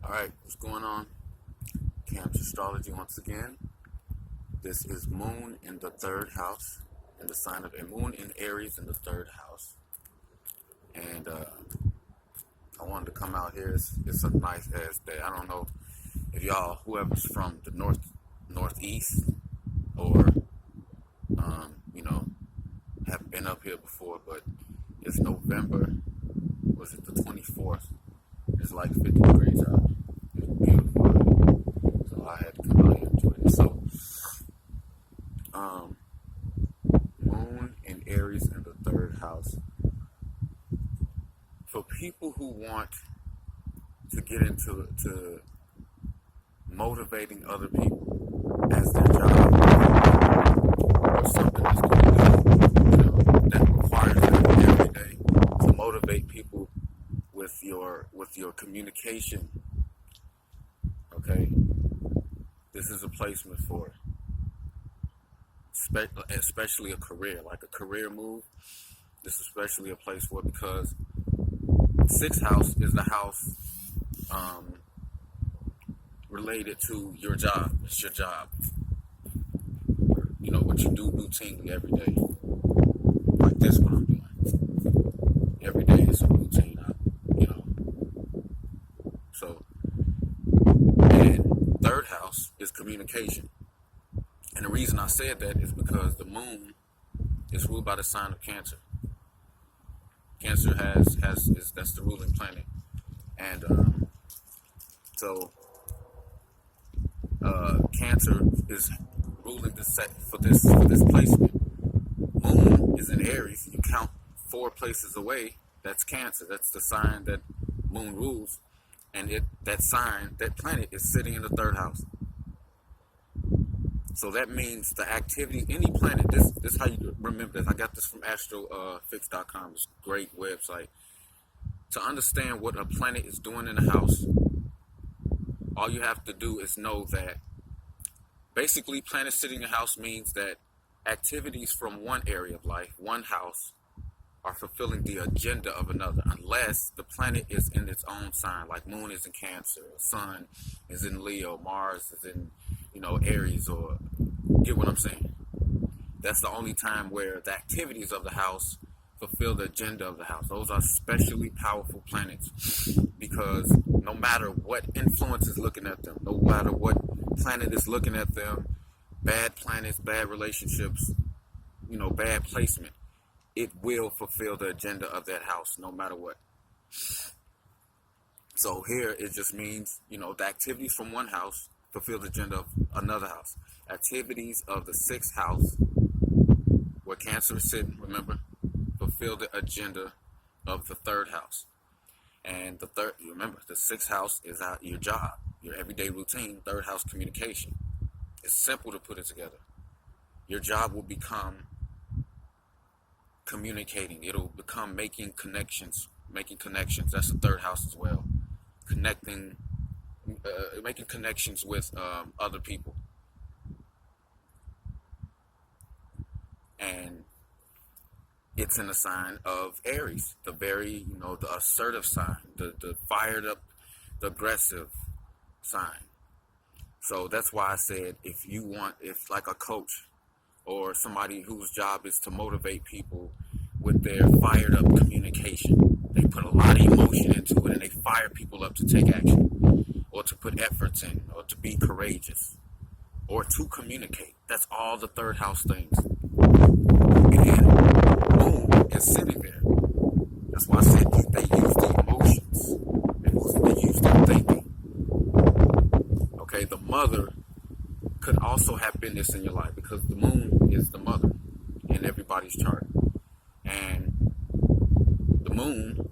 Alright, what's going on? Cam's Astrology once again. This is Moon in the third house, in the sign of a Moon in Aries in the third house. And I wanted to come out here. It's a nice ass day. I don't know if y'all, whoever's from the northeast, or have been up here before, but it's November. Was it the 24th? It's like 50 degrees out. It's beautiful. So I had to come out here and enjoy it. So, Moon in Aries in the third house. For people who want to get into motivating other people as their job, or something that's going to that requires them every day to motivate people with your communication. Okay, this is a placement for it. Especially a career, like a career move. This is especially a place for it because sixth house is the house related to your job. It's your job. You know, what you do routinely every day. Like this, what I'm doing. Every day is a routine, So, and third house is communication. And the reason I said that is because the moon is ruled by the sign of Cancer. Cancer that's the ruling planet. And Cancer is ruling the set for this placement. Moon is in Aries. You count 4 places away. That's Cancer. That's the sign that Moon rules, and that planet is sitting in the third house. So that means the activity, any planet. This is how you remember this. I got this from astrofix.com. It's a great website. To understand what a planet is doing in a house, all you have to do is know that basically planets sitting in a house means that activities from one area of life, one house, are fulfilling the agenda of another, unless the planet is in its own sign, like Moon is in Cancer, Sun is in Leo, Mars is in, Aries, or get what I'm saying? That's the only time where the activities of the house fulfill the agenda of the house. Those are especially powerful planets because no matter what influence is looking at them, no matter what planet is looking at them, bad planets, bad relationships, bad placement, it will fulfill the agenda of that house no matter what. So here it just means, the activities from one house fulfill the agenda of another house. Activities of the sixth house, where Cancer is sitting, remember, fulfill the agenda of the third house. And the sixth house is your job, your everyday routine. Third house, communication. It's simple to put it together. Your job will become communicating. It'll become making connections. That's the third house as well. Making connections with other people. And it's in the sign of Aries, the very, the assertive sign, the fired up, the aggressive sign. So that's why I said if like a coach or somebody whose job is to motivate people with their fired up communication, they put a lot of emotion into it and they fire people up to take action or to put efforts in or to be courageous or to communicate. That's all the third house things. And Moon is sitting there. That's why I said they use the emotions. They use their thinking. Okay, the mother could also have been this in your life because the moon is the mother in everybody's chart. And the moon,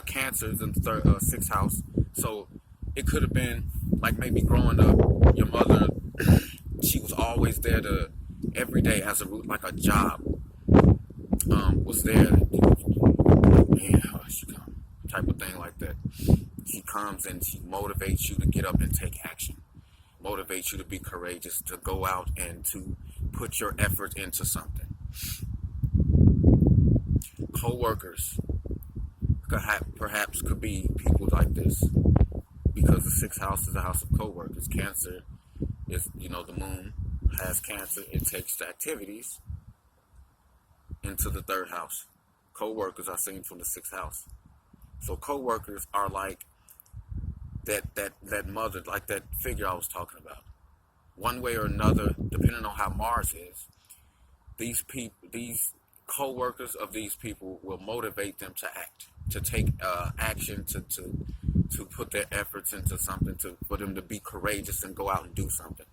Cancer is in the sixth house. So it could have been like maybe growing up, your mother, she was always there to every day as like a job. Was there, she come, type of thing like that. She comes and she motivates you to get up and take action, motivates you to be courageous, to go out and to put your effort into something. Co-workers perhaps could be people like this. because the sixth house is a house of co-workers. Cancer is, the moon has Cancer. It takes the activities into the third house. Co-workers are seen from the sixth house. So co-workers are like that mother, like that figure I was talking about. One way or another, depending on how Mars is, these co-workers of these people will motivate them to act, to take action, to put their efforts into something, for them to be courageous and go out and do something.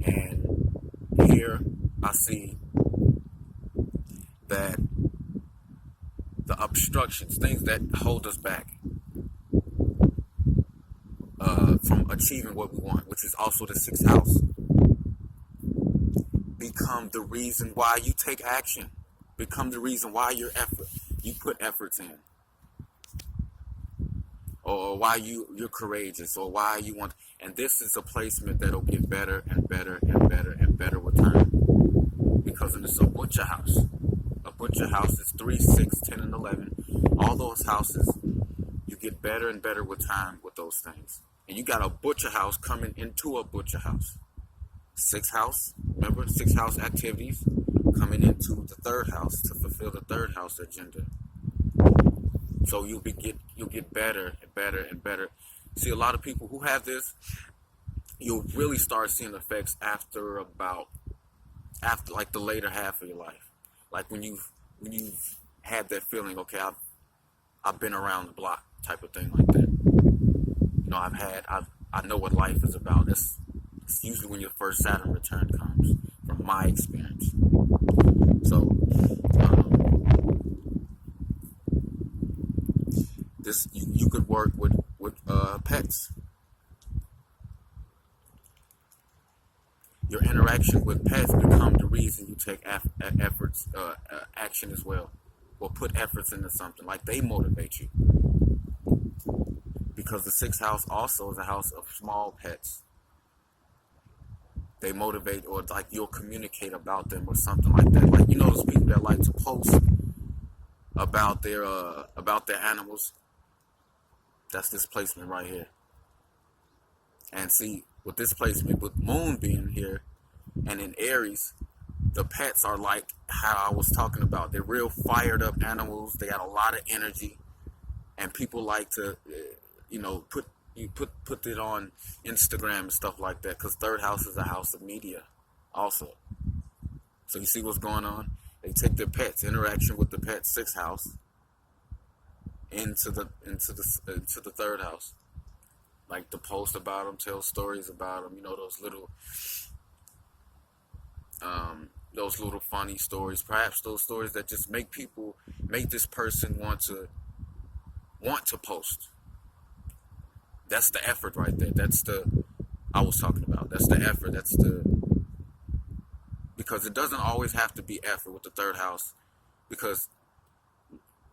And here I see that the obstructions, things that hold us back from achieving what we want, which is also the sixth house, become the reason why you take action, become the reason why you put efforts in, or why you're courageous, or why you want. And this is a placement that'll get better and better and better and better with time, because it's a butcher house. A butcher house is 3, 6, 10, and 11. All those houses, you get better and better with time with those things. And you got a butcher house coming into a butcher house. Sixth house, remember, sixth house activities coming into the third house to fulfill the third house agenda. So you'll get better and better and better. See, a lot of people who have this, you'll really start seeing effects after like the later half of your life. Like when you've had that feeling, okay, I've been around the block type of thing like that. I know what life is about. It's usually when your first Saturn return comes, from my experience. So, this you could work with pets. Your interaction with pets become the reason you take action as well, or put efforts into something. Like they motivate you, because the sixth house also is a house of small pets. They motivate, or like you'll communicate about them or something like that. Like those people that like to post about their animals. That's this placement right here. And see, with this placement, with Moon being here, and in Aries, the pets are like how I was talking about. They're real fired up animals. They got a lot of energy, and people like to, put it on Instagram and stuff like that, because third house is a house of media, also. So you see what's going on? They take their pets, interaction with the pets, sixth house, into the third house. Like to post about them, tell stories about them. Those little funny stories. Perhaps those stories that just make this person want to post. That's the effort right there. I was talking about. That's the effort. Because it doesn't always have to be effort with the third house. Because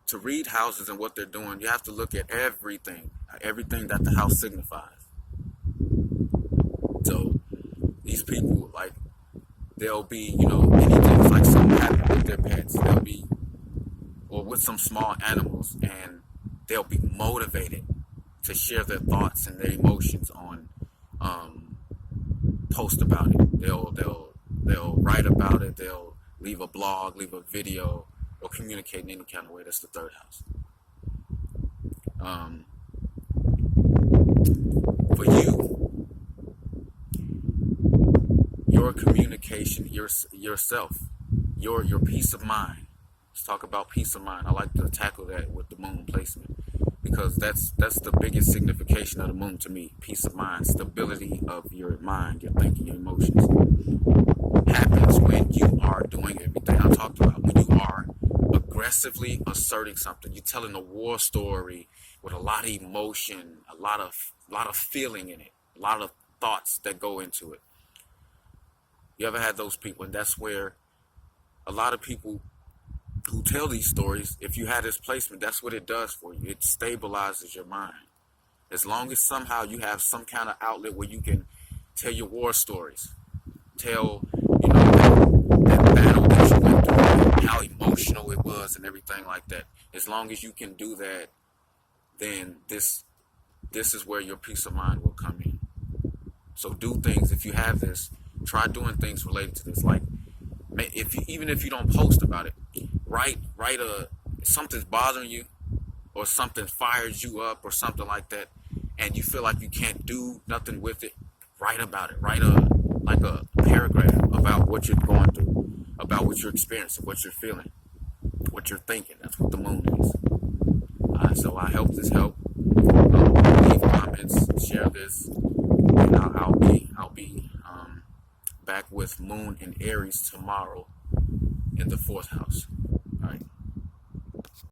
to read houses and what they're doing, you have to look at everything that the house signifies. So these people, like, they'll be, anything like something happened with their pets. They'll be, or with some small animals, and they'll be motivated to share their thoughts and their emotions on, post about it. They'll write about it. They'll leave a blog, leave a video, or communicate in any kind of way. That's the third house. For you, your communication, yourself, your peace of mind. Let's talk about peace of mind. I like to tackle that with the moon placement, because that's the biggest signification of the moon to me. Peace of mind, stability of your mind, your thinking, your emotions, happens when you are doing everything I talked about. When you are aggressively asserting something, you're telling a war story with a lot of emotion, a lot of feeling in it, a lot of thoughts that go into it. You ever had those people? And that's where a lot of people who tell these stories, if you had this placement, that's what it does for you. It stabilizes your mind. As long as somehow you have some kind of outlet where you can tell your war stories, tell, that battle that you went through, how emotional As long as you can do that, then this is where your peace of mind will come in. So do things. If you have this, try doing things related to this. Like, even if you don't post about it, write something's bothering you, or something fires you up, or something like that, and you feel like you can't do nothing with it. Write about it. Write a paragraph about what you're going through, about what you're experiencing, what you're feeling, what you're thinking. That's what the moon is. So I hope this helped. Leave comments, share this, and I'll be back with Moon and Aries tomorrow in the 4th house. All right.